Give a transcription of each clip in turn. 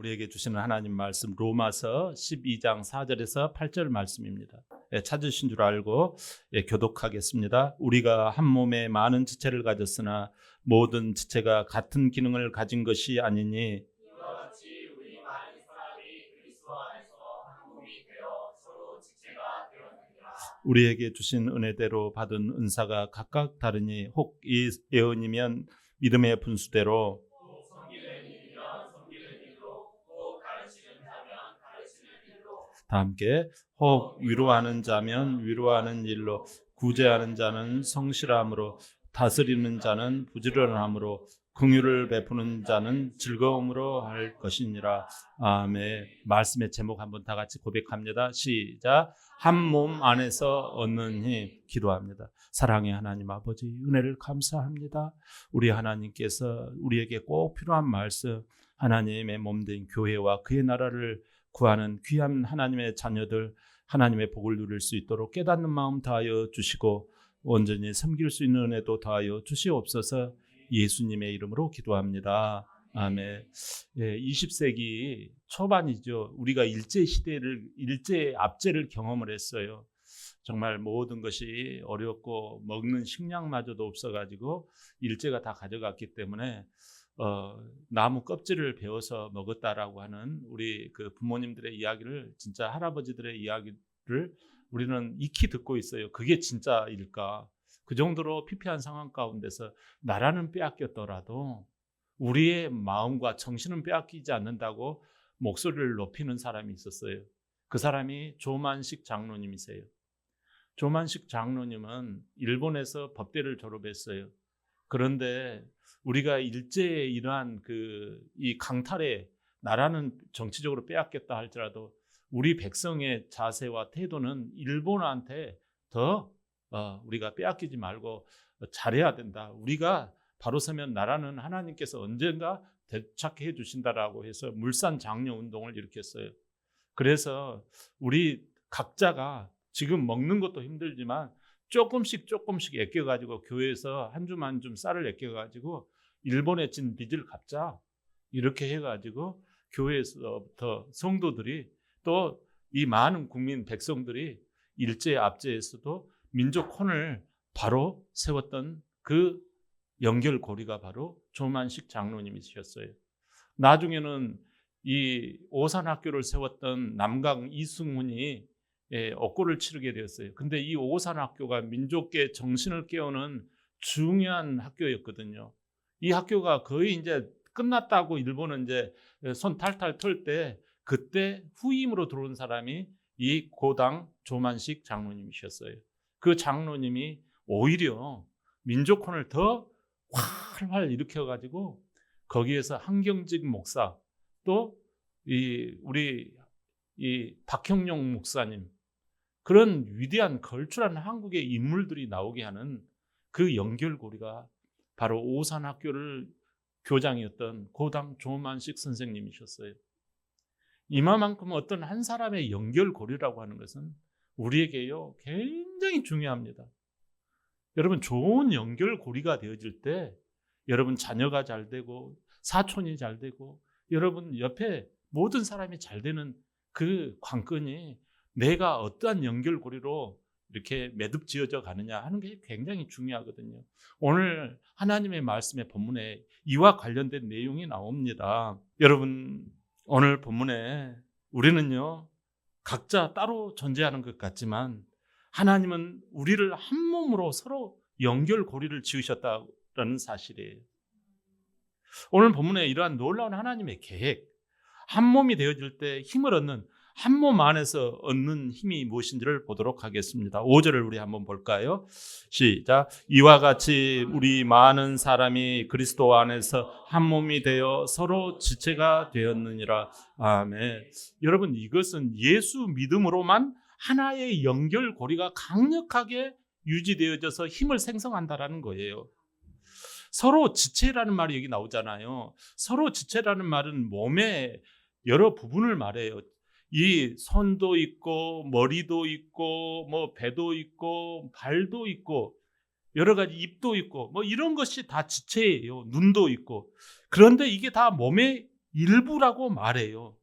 우리에게 주시는 하나님 말씀 로마서 12장 4절에서 8절 말씀입니다. 찾으신 줄 알고 교독하겠습니다. 우리가 한 몸에 많은 지체를 가졌으나 모든 지체가 같은 기능을 가진 것이 아니니 이와 같이 우리 많은 사람이 그리스도 안에서 한 몸이 되어 서로 지체가 되었느니라. 우리에게 주신 은혜대로 받은 은사가 각각 다르니 혹 이 예언이면 믿음의 분수대로 또 섬기는 일이면 섬기는 일로, 또 가르치는 자면 가르치는 일로, 다 함께 혹 위로하는 자면 위로하는 일로 구제하는 자는 성실함으로 다스리는 자는 부지런함으로 긍휼을 베푸는 자는 즐거움으로 할 것이니라. 아멘. 말씀의 제목 한번 다 같이 고백합니다. 시작. 한 몸 안에서 얻는 힘. 기도합니다. 사랑의 하나님 아버지, 은혜를 감사합니다. 우리 하나님께서 우리에게 꼭 필요한 말씀, 하나님의 몸된 교회와 그의 나라를 구하는 귀한 하나님의 자녀들, 하나님의 복을 누릴 수 있도록 깨닫는 마음 다하여 주시고 온전히 섬길 수 있는 은혜도 다하여 주시옵소서. 예수님의 이름으로 기도합니다. 아멘. 20세기 초반이죠. 우리가 일제 압제를 경험을 했어요. 정말 모든 것이 어렵고 먹는 식량마저도 없어가지고 일제가 다 가져갔기 때문에 나무 껍질을 베어서 먹었다라고 하는 우리 그 부모님들의 이야기를, 진짜 할아버지들의 이야기를 우리는 익히 듣고 있어요. 그게 진짜일까? 그 정도로 피폐한 상황 가운데서 나라는 빼앗겼더라도 우리의 마음과 정신은 빼앗기지 않는다고 목소리를 높이는 사람이 있었어요. 그 사람이 조만식 장로님이세요. 조만식 장로님은 일본에서 법대를 졸업했어요. 그런데 우리가 일제의 이러한 이 강탈에 나라는 정치적으로 빼앗겼다 할지라도 우리 백성의 자세와 태도는 일본한테 더 우리가 빼앗기지 말고 잘해야 된다. 우리가 바로 서면 나라는 하나님께서 언젠가 되찾게 해주신다라고 해서 물산 장려 운동을 일으켰어요. 그래서 우리 각자가 지금 먹는 것도 힘들지만 조금씩 아껴가지고 교회에서 한 줌 한 줌 쌀을 아껴가지고 일본에 진 빚을 갚자, 이렇게 해가지고 교회에서부터 성도들이 또 이 많은 국민 백성들이 일제 압제에서도 민족혼을 바로 세웠던 그 연결고리가 바로 조만식 장로님이셨어요. 나중에는 이 오산학교를 세웠던 남강 이승훈이 억고를 치르게 되었어요. 근데 이 오산학교가 민족계 정신을 깨우는 중요한 학교였거든요. 이 학교가 거의 이제 끝났다고 일본은 이제 손 탈탈 털 때, 그때 후임으로 들어온 사람이 이 고당 조만식 장로님이셨어요. 그 장로님이 오히려 민족혼을 더 활활 일으켜가지고 거기에서 한경직 목사, 또 우리 박형용 목사님, 그런 위대한 걸출한 한국의 인물들이 나오게 하는 그 연결고리가 바로 오산학교를 교장이었던 고당 조만식 선생님이셨어요. 이만큼 어떤 한 사람의 연결고리라고 하는 것은 우리에게요 굉장히 중요합니다. 여러분, 좋은 연결고리가 되어질 때 여러분 자녀가 잘 되고 사촌이 잘 되고 여러분 옆에 모든 사람이 잘 되는 그 관건이 내가 어떠한 연결고리로 이렇게 매듭지어져 가느냐 하는 게 굉장히 중요하거든요. 오늘 하나님의 말씀의 본문에 이와 관련된 내용이 나옵니다. 여러분, 오늘 본문에 우리는요 각자 따로 존재하는 것 같지만 하나님은 우리를 한 몸으로 서로 연결고리를 지으셨다는 사실이에요. 오늘 본문에 이러한 놀라운 하나님의 계획, 한 몸이 되어질 때 힘을 얻는, 한 몸 안에서 얻는 힘이 무엇인지를 보도록 하겠습니다. 5절을 우리 한번 볼까요? 시작. 이와 같이 우리 많은 사람이 그리스도 안에서 한 몸이 되어 서로 지체가 되었느니라. 아멘. 여러분, 이것은 예수 믿음으로만 하나의 연결고리가 강력하게 유지되어져서 힘을 생성한다라는 거예요. 서로 지체라는 말이 여기 나오잖아요. 서로 지체라는 말은 몸의 여러 부분을 말해요. 이 손도 있고 머리도 있고 뭐 배도 있고 발도 있고 여러 가지 입도 있고 뭐 이런 것이 다 지체예요. 눈도 있고. 그런데 이게 다 몸의 일부라고 말해요.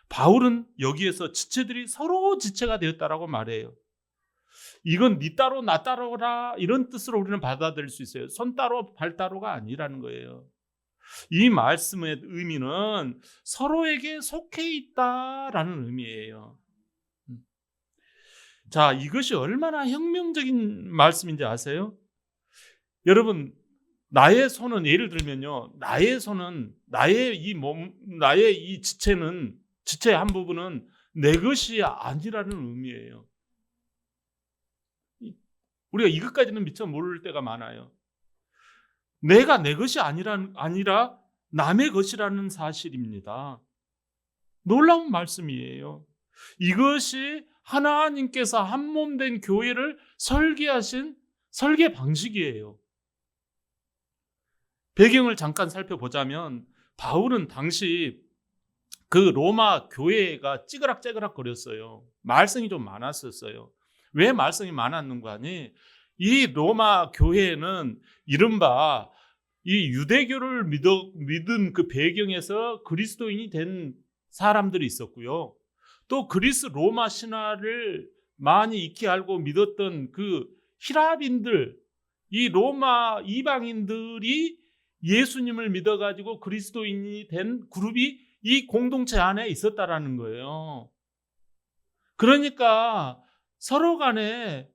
바울은 여기에서 지체들이 서로 지체가 되었다라고 말해요. 이건 네 따로 나 따로라 이런 뜻으로 우리는 받아들일 수 있어요. 손 따로 발 따로가 아니라는 거예요. 이 말씀의 의미는 서로에게 속해 있다라는 의미예요. 자, 이것이 얼마나 혁명적인 말씀인지 아세요? 여러분, 나의 손은 예를 들면요, 나의 손은 나의 이 몸, 나의 이 지체는 지체의 한 부분은 내 것이 아니라는 의미예요. 우리가 이것까지는 미처 모를 때가 많아요. 내가 내 것이 아니라 남의 것이라는 사실입니다. 놀라운 말씀이에요. 이것이 하나님께서 한 몸 된 교회를 설계하신 설계 방식이에요. 배경을 잠깐 살펴보자면 바울은 당시 그 로마 교회가 찌그락찌그락 거렸어요. 말썽이 좀 많았었어요. 왜 말썽이 많았는가 하니 이 로마 교회는 이른바 이 유대교를 믿은 그 배경에서 그리스도인이 된 사람들이 있었고요. 또 그리스 로마 신화를 많이 익히 알고 믿었던 그 히랍인들, 이 로마 이방인들이 예수님을 믿어가지고 그리스도인이 된 그룹이 이 공동체 안에 있었다라는 거예요. 그러니까 서로 간에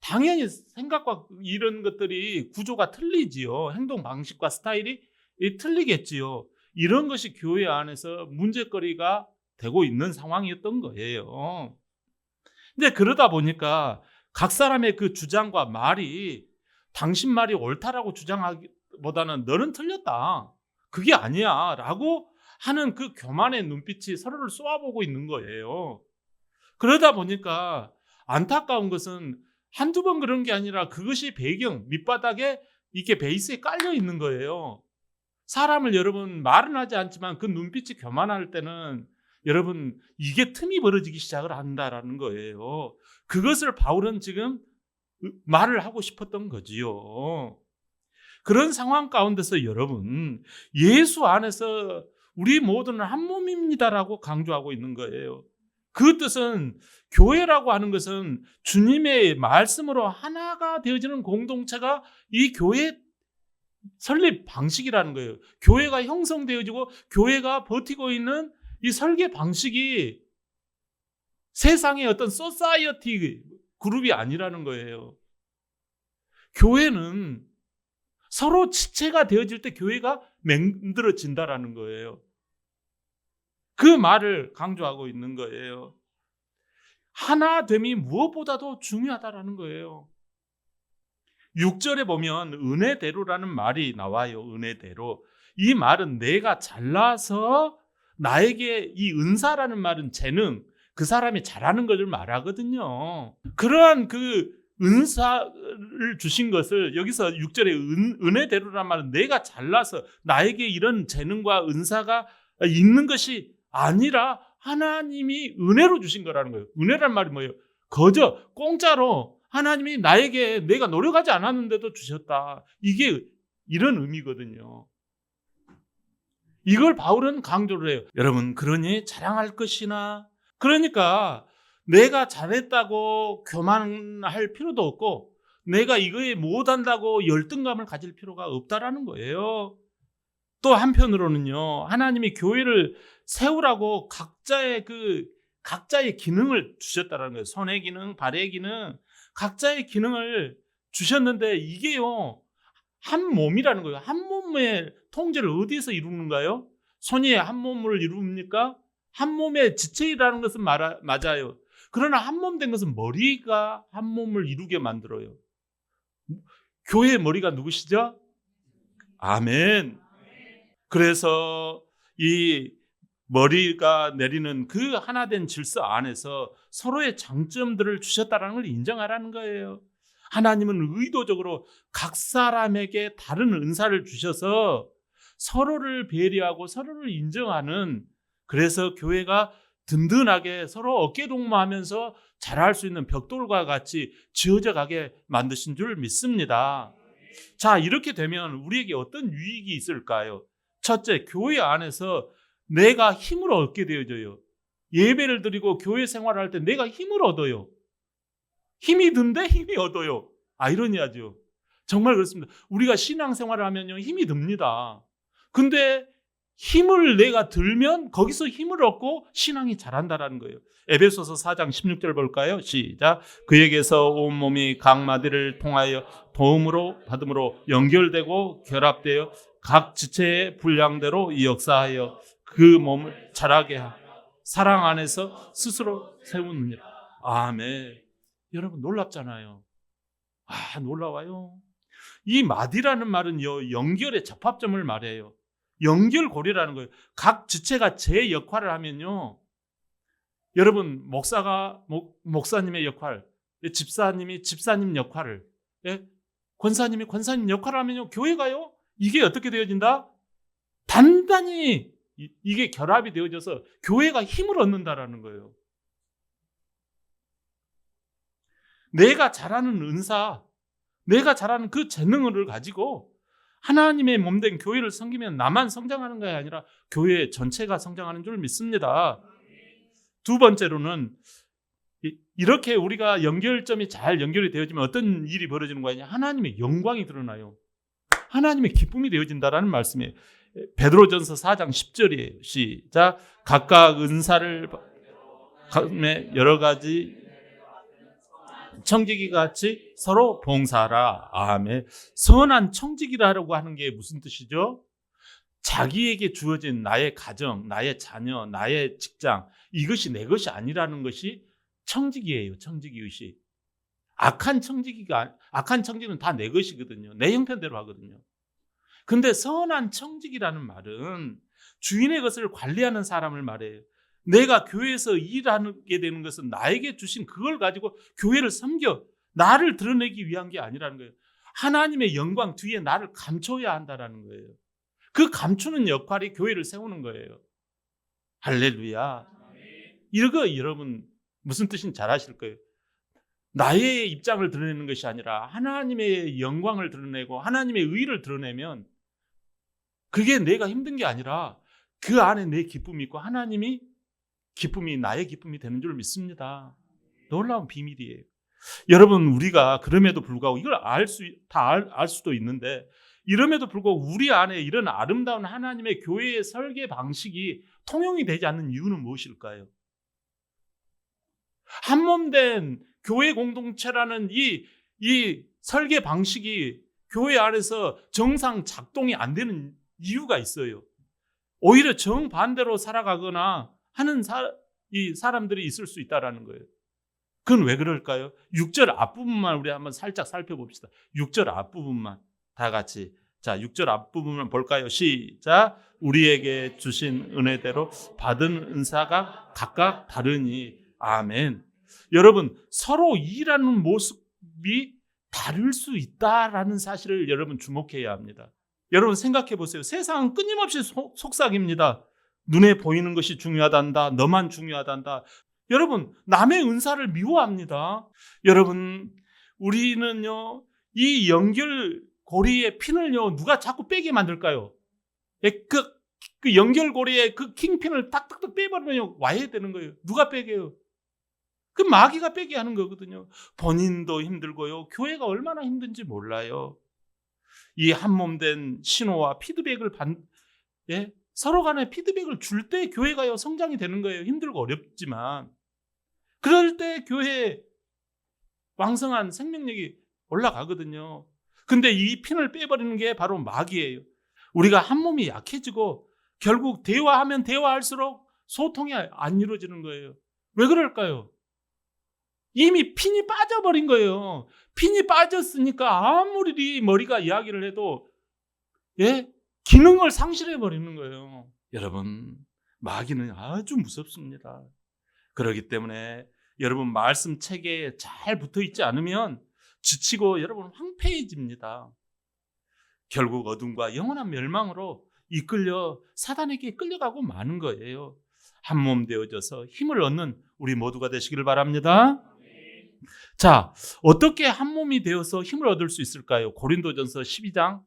당연히 생각과 이런 것들이 구조가 틀리지요. 행동 방식과 스타일이 틀리겠지요. 이런 것이 교회 안에서 문제거리가 되고 있는 상황이었던 거예요. 근데 그러다 보니까 각 사람의 그 주장과 말이 당신 말이 옳다라고 주장하기보다는 너는 틀렸다. 그게 아니야. 라고 하는 그 교만의 눈빛이 서로를 쏘아보고 있는 거예요. 그러다 보니까 안타까운 것은 한두 번 그런 게 아니라 그것이 배경, 밑바닥에 이렇게 베이스에 깔려 있는 거예요. 사람을 여러분 말은 하지 않지만 그 눈빛이 교만할 때는 여러분 이게 틈이 벌어지기 시작을 한다라는 거예요. 그것을 바울은 지금 말을 하고 싶었던 거지요. 그런 상황 가운데서 여러분 예수 안에서 우리 모두는 한 몸입니다라고 강조하고 있는 거예요. 그 뜻은 교회라고 하는 것은 주님의 말씀으로 하나가 되어지는 공동체가 이 교회 설립 방식이라는 거예요. 교회가 형성되어지고 교회가 버티고 있는 이 설계 방식이 세상의 어떤 소사이어티 그룹이 아니라는 거예요. 교회는 서로 지체가 되어질 때 교회가 만들어진다라는 거예요. 그 말을 강조하고 있는 거예요. 하나됨이 무엇보다도 중요하다라는 거예요. 6절에 보면 은혜대로라는 말이 나와요. 은혜대로. 이 말은 내가 잘나서 나에게 이 은사라는 말은 재능, 그 사람이 잘하는 것을 말하거든요. 그러한 그 은사를 주신 것을 여기서 6절에 은혜대로라는 말은 내가 잘나서 나에게 이런 재능과 은사가 있는 것이 아니라 하나님이 은혜로 주신 거라는 거예요. 은혜란 말이 뭐예요? 거저 공짜로 하나님이 나에게 내가 노력하지 않았는데도 주셨다. 이게 이런 의미거든요. 이걸 바울은 강조를 해요. 여러분 그러니 자랑할 것이나 그러니까 내가 잘했다고 교만할 필요도 없고 내가 이거에 못한다고 열등감을 가질 필요가 없다라는 거예요. 또 한편으로는요. 하나님이 교회를 세우라고 각자의 기능을 주셨다는 거예요. 손의 기능, 발의 기능, 각자의 기능을 주셨는데 이게요. 한 몸이라는 거예요. 한 몸의 통제를 어디에서 이루는가요? 손이 한 몸을 이룹니까? 한 몸의 지체라는 것은 맞아요. 그러나 한 몸 된 것은 머리가 한 몸을 이루게 만들어요. 교회의 머리가 누구시죠? 아멘. 그래서 이 머리가 내리는 그 하나된 질서 안에서 서로의 장점들을 주셨다는 걸 인정하라는 거예요. 하나님은 의도적으로 각 사람에게 다른 은사를 주셔서 서로를 배려하고 서로를 인정하는, 그래서 교회가 든든하게 서로 어깨동무하면서 자랄 수 있는 벽돌과 같이 지어져 가게 만드신 줄 믿습니다. 자, 이렇게 되면 우리에게 어떤 유익이 있을까요? 첫째, 교회 안에서 내가 힘을 얻게 되어져요. 예배를 드리고 교회 생활을 할 때 내가 힘을 얻어요. 힘이 든데 힘이 얻어요. 아이러니하죠. 정말 그렇습니다. 우리가 신앙생활을 하면요, 힘이 듭니다. 근데 힘을 내가 들면 거기서 힘을 얻고 신앙이 자란다라는 거예요. 에베소서 4장 16절 볼까요? 시작. 그에게서 온몸이 각 마디를 통하여 도움으로 받음으로 연결되고 결합되어 각 지체의 분량대로 역사하여 그 몸을 자라게 하고 사랑 안에서 스스로 세우느니라. 아멘. 여러분 놀랍잖아요. 놀라워요. 이 마디라는 말은요, 연결의 접합점을 말해요. 연결고리라는 거예요. 각 지체가 제 역할을 하면요, 여러분 목사님의 역할, 집사님이 집사님 역할을, 권사님이 권사님 역할을 하면요, 교회가요, 이게 어떻게 되어진다? 단단히 이게 결합이 되어져서 교회가 힘을 얻는다라는 거예요. 내가 잘하는 은사, 내가 잘하는 그 재능을 가지고 하나님의 몸된 교회를 섬기면 나만 성장하는 것이 아니라 교회 전체가 성장하는 줄 믿습니다. 두 번째로는 이렇게 우리가 연결점이 잘 연결이 되어지면 어떤 일이 벌어지는 거냐? 하나님의 영광이 드러나요. 하나님의 기쁨이 되어진다라는 말씀이에요. 베드로전서 4장 10절이에요. 시작. 각각 은사를 여러 가지 청지기 같이 서로 봉사하라. 아멘. 선한 청지기라고 하는 게 무슨 뜻이죠? 자기에게 주어진 나의 가정, 나의 자녀, 나의 직장, 이것이 내 것이 아니라는 것이 청지기예요. 청지기의식. 악한 청지기는 다 내 것이거든요. 내 형편대로 하거든요. 근데 선한 청지기라는 말은 주인의 것을 관리하는 사람을 말해요. 내가 교회에서 일하게 되는 것은 나에게 주신 그걸 가지고 교회를 섬겨 나를 드러내기 위한 게 아니라는 거예요. 하나님의 영광 뒤에 나를 감춰야 한다는 거예요. 그 감추는 역할이 교회를 세우는 거예요. 할렐루야. 이거 여러분 무슨 뜻인지 잘 아실 거예요. 나의 입장을 드러내는 것이 아니라 하나님의 영광을 드러내고 하나님의 의를 드러내면 그게 내가 힘든 게 아니라 그 안에 내 기쁨이 있고 하나님이 기쁨이 나의 기쁨이 되는 줄 믿습니다. 놀라운 비밀이에요. 여러분 우리가 그럼에도 불구하고 이걸 알 수도 있는데 이럼에도 불구하고 우리 안에 이런 아름다운 하나님의 교회의 설계 방식이 통용이 되지 않는 이유는 무엇일까요? 한몸된 교회 공동체라는 이 설계 방식이 교회 안에서 정상 작동이 안 되는 이유가 있어요. 오히려 정반대로 살아가거나 하는 이 사람들이 있을 수 있다는 거예요. 그건 왜 그럴까요? 6절 앞부분만 우리 한번 살짝 살펴봅시다. 6절 앞부분만 다 같이. 자, 6절 앞부분만 볼까요? 시작. 우리에게 주신 은혜대로 받은 은사가 각각 다르니. 아멘. 여러분 서로 일하는 모습이 다를 수 있다라는 사실을 여러분 주목해야 합니다. 여러분 생각해 보세요. 세상은 끊임없이 속삭입니다. 눈에 보이는 것이 중요하단다. 너만 중요하단다. 여러분 남의 은사를 미워합니다. 여러분 우리는요 이 연결고리의 핀을요 누가 자꾸 빼게 만들까요? 그 연결고리의 그 킹핀을 탁탁탁 빼버리면 와야 되는 거예요. 누가 빼게요? 그 마귀가 빼게 하는 거거든요. 본인도 힘들고요. 교회가 얼마나 힘든지 몰라요. 이 한몸된 신호와 피드백을 서로 간에 피드백을 줄 때 교회가요 성장이 되는 거예요. 힘들고 어렵지만 그럴 때 교회에 왕성한 생명력이 올라가거든요. 근데 이 핀을 빼버리는 게 바로 마귀예요. 우리가 한 몸이 약해지고 결국 대화하면 대화할수록 소통이 안 이루어지는 거예요. 왜 그럴까요? 이미 핀이 빠져버린 거예요. 핀이 빠졌으니까 아무리 머리가 이야기를 해도 기능을 상실해버리는 거예요. 여러분 마귀는 아주 무섭습니다. 그렇기 때문에 여러분 말씀 체계에 잘 붙어있지 않으면 지치고 여러분 황폐해집니다. 결국 어둠과 영원한 멸망으로 이끌려 사단에게 끌려가고 마는 거예요. 한 몸 되어져서 힘을 얻는 우리 모두가 되시기를 바랍니다. 자, 어떻게 한 몸이 되어서 힘을 얻을 수 있을까요? 고린도전서 12장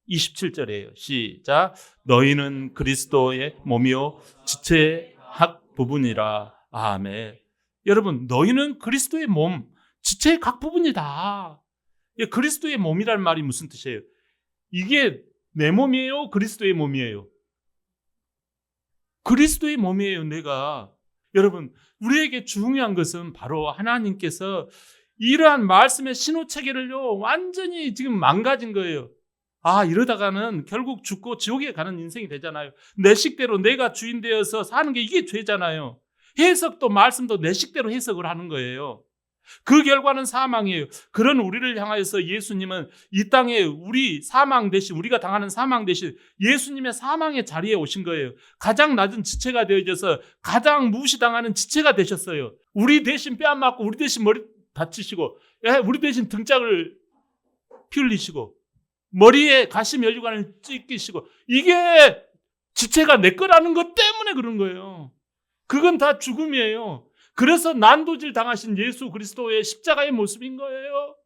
27절이에요. 시작. 너희는 그리스도의 몸이요 지체의 각 부분이라. 아멘. 여러분, 너희는 그리스도의 몸, 지체의 각 부분이다. 그리스도의 몸이란 말이 무슨 뜻이에요? 이게 내 몸이에요? 그리스도의 몸이에요? 그리스도의 몸이에요, 내가. 여러분, 우리에게 중요한 것은 바로 하나님께서 이러한 말씀의 신호체계를요, 완전히 지금 망가진 거예요. 이러다가는 결국 죽고 지옥에 가는 인생이 되잖아요. 내 식대로 내가 주인 되어서 사는 게 이게 죄잖아요. 해석도 말씀도 내 식대로 해석을 하는 거예요. 그 결과는 사망이에요. 그런 우리를 향하여서 예수님은 이 땅에 우리 사망 대신, 우리가 당하는 사망 대신 예수님의 사망의 자리에 오신 거예요. 가장 낮은 지체가 되어져서 가장 무시당하는 지체가 되셨어요. 우리 대신 뺨 맞고 우리 대신 머리 다치시고 우리 대신 등짝을 피 흘리시고 머리에 가시 면류관을 찢기시고, 이게 지체가 내 거라는 것 때문에 그런 거예요. 그건 다 죽음이에요. 그래서 난도질 당하신 예수 그리스도의 십자가의 모습인 거예요.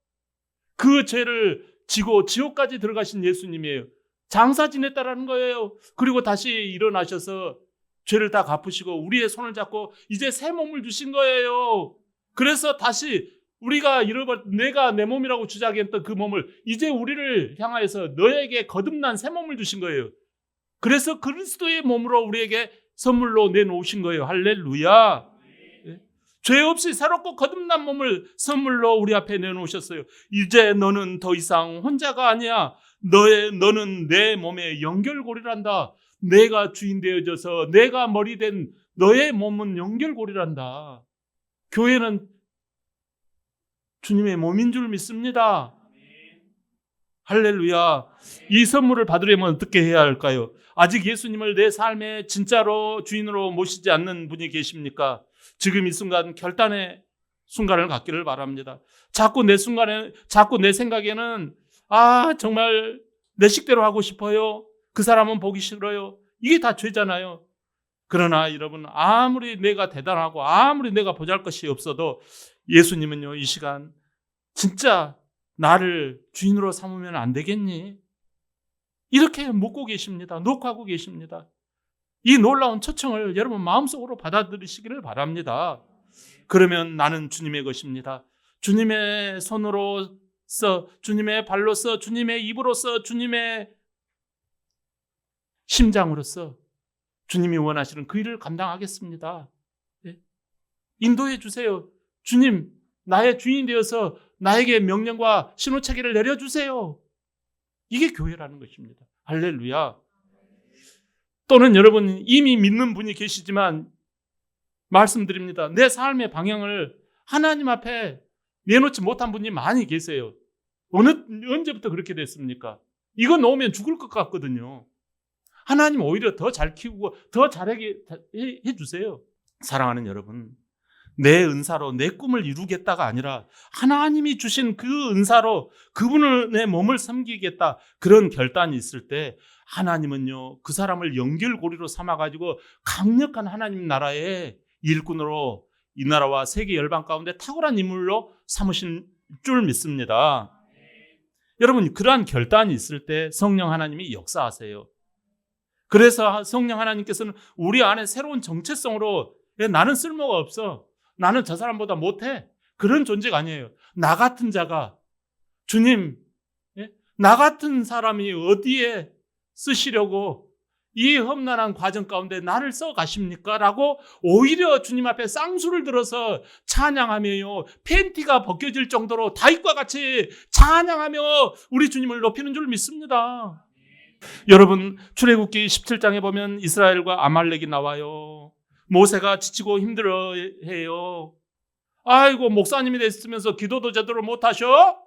그 죄를 지고 지옥까지 들어가신 예수님이에요. 장사 지냈다라는 거예요. 그리고 다시 일어나셔서 죄를 다 갚으시고 우리의 손을 잡고 이제 새 몸을 주신 거예요. 그래서 다시 우리가 내가 내 몸이라고 주장했던 그 몸을 이제 우리를 향하여서 너에게 거듭난 새 몸을 주신 거예요. 그래서 그리스도의 몸으로 우리에게 선물로 내놓으신 거예요. 할렐루야. 죄 없이 새롭고 거듭난 몸을 선물로 우리 앞에 내놓으셨어요. 이제 너는 더 이상 혼자가 아니야. 너는 내 몸의 연결고리란다. 내가 주인 되어져서 내가 머리 된 너의 몸은 연결고리란다. 교회는 주님의 몸인 줄 믿습니다. 할렐루야. 이 선물을 받으려면 어떻게 해야 할까요? 아직 예수님을 내 삶의 진짜로 주인으로 모시지 않는 분이 계십니까? 지금 이 순간 결단의 순간을 갖기를 바랍니다. 자꾸 내 생각에는 정말 내 식대로 하고 싶어요. 그 사람은 보기 싫어요. 이게 다 죄잖아요. 그러나 여러분, 아무리 내가 대단하고 아무리 내가 보잘것이 없어도 예수님은요, 이 시간 진짜 나를 주인으로 삼으면 안 되겠니? 이렇게 묻고 계십니다. 녹화하고 계십니다. 이 놀라운 초청을 여러분 마음속으로 받아들이시기를 바랍니다. 그러면 나는 주님의 것입니다. 주님의 손으로서, 주님의 발로서, 주님의 입으로서, 주님의 심장으로서 주님이 원하시는 그 일을 감당하겠습니다. 인도해 주세요. 주님, 나의 주인이 되어서 나에게 명령과 신호체계를 내려주세요. 이게 교회라는 것입니다. 할렐루야. 또는 여러분 이미 믿는 분이 계시지만 말씀드립니다. 내 삶의 방향을 하나님 앞에 내놓지 못한 분이 많이 계세요. 언제부터 그렇게 됐습니까? 이거 놓으면 죽을 것 같거든요. 하나님 오히려 더 잘 키우고 더 잘하게 해주세요. 사랑하는 여러분, 내 은사로 내 꿈을 이루겠다가 아니라 하나님이 주신 그 은사로 그분의 몸을 섬기겠다, 그런 결단이 있을 때 하나님은요, 그 사람을 연결고리로 삼아가지고 강력한 하나님 나라의 일꾼으로 이 나라와 세계 열방 가운데 탁월한 인물로 삼으신 줄 믿습니다. 여러분, 그러한 결단이 있을 때 성령 하나님이 역사하세요. 그래서 성령 하나님께서는 우리 안에 새로운 정체성으로 나는 쓸모가 없어, 나는 저 사람보다 못해, 그런 존재가 아니에요. 나 같은 자가, 주님, 나 같은 사람이 어디에 쓰시려고 이 험난한 과정 가운데 나를 써 가십니까? 라고 오히려 주님 앞에 쌍수를 들어서 찬양하며요, 팬티가 벗겨질 정도로 다윗과 같이 찬양하며 우리 주님을 높이는 줄 믿습니다. 여러분, 출애굽기 17장에 보면 이스라엘과 아말렉이 나와요. 모세가 지치고 힘들어해요. 아이고, 목사님이 됐으면서 기도도 제대로 못하셔?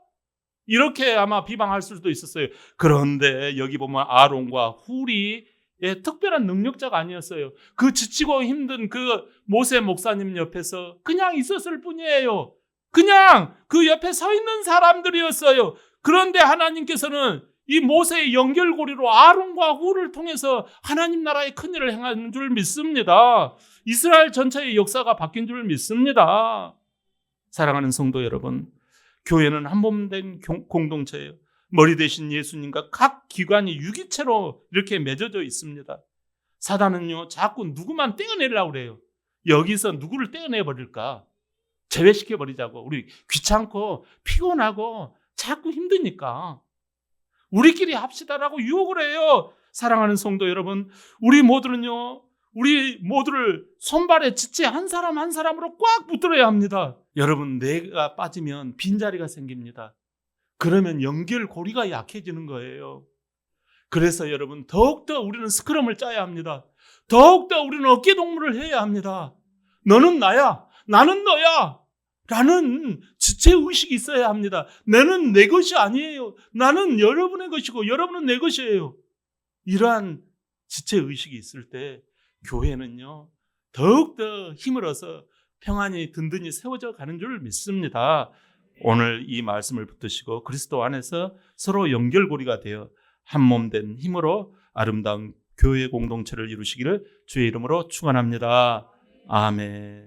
이렇게 아마 비방할 수도 있었어요. 그런데 여기 보면 아론과 훌이 특별한 능력자가 아니었어요. 그 지치고 힘든 그 모세 목사님 옆에서 그냥 있었을 뿐이에요. 그냥 그 옆에 서 있는 사람들이었어요. 그런데 하나님께서는 이 모세의 연결고리로 아론과 훌을 통해서 하나님 나라의 큰일을 행하는 줄 믿습니다. 이스라엘 전체의 역사가 바뀐 줄 믿습니다. 사랑하는 성도 여러분, 교회는 한 몸 된 공동체예요. 머리 대신 예수님과 각 기관이 유기체로 이렇게 맺어져 있습니다. 사단은요, 자꾸 누구만 떼어내려고 그래요. 여기서 누구를 떼어내 버릴까? 제외시켜 버리자고. 우리 귀찮고 피곤하고 자꾸 힘드니까 우리끼리 합시다라고 유혹을 해요. 사랑하는 성도 여러분, 우리 모두는요, 우리 모두를 손발에 지체 한 사람 한 사람으로 꽉 붙들어야 합니다. 여러분, 내가 빠지면 빈자리가 생깁니다. 그러면 연결고리가 약해지는 거예요. 그래서 여러분, 더욱더 우리는 스크럼을 짜야 합니다. 더욱더 우리는 어깨동무를 해야 합니다. 너는 나야, 나는 너야 라는 지체의식이 있어야 합니다. 나는 내 것이 아니에요. 나는 여러분의 것이고 여러분은 내 것이에요. 이러한 지체의식이 있을 때 교회는요, 더욱더 힘을 얻어 평안히 든든히 세워져 가는 줄 믿습니다. 오늘 이 말씀을 붙드시고 그리스도 안에서 서로 연결고리가 되어 한 몸 된 힘으로 아름다운 교회 공동체를 이루시기를 주의 이름으로 축원합니다. 아멘.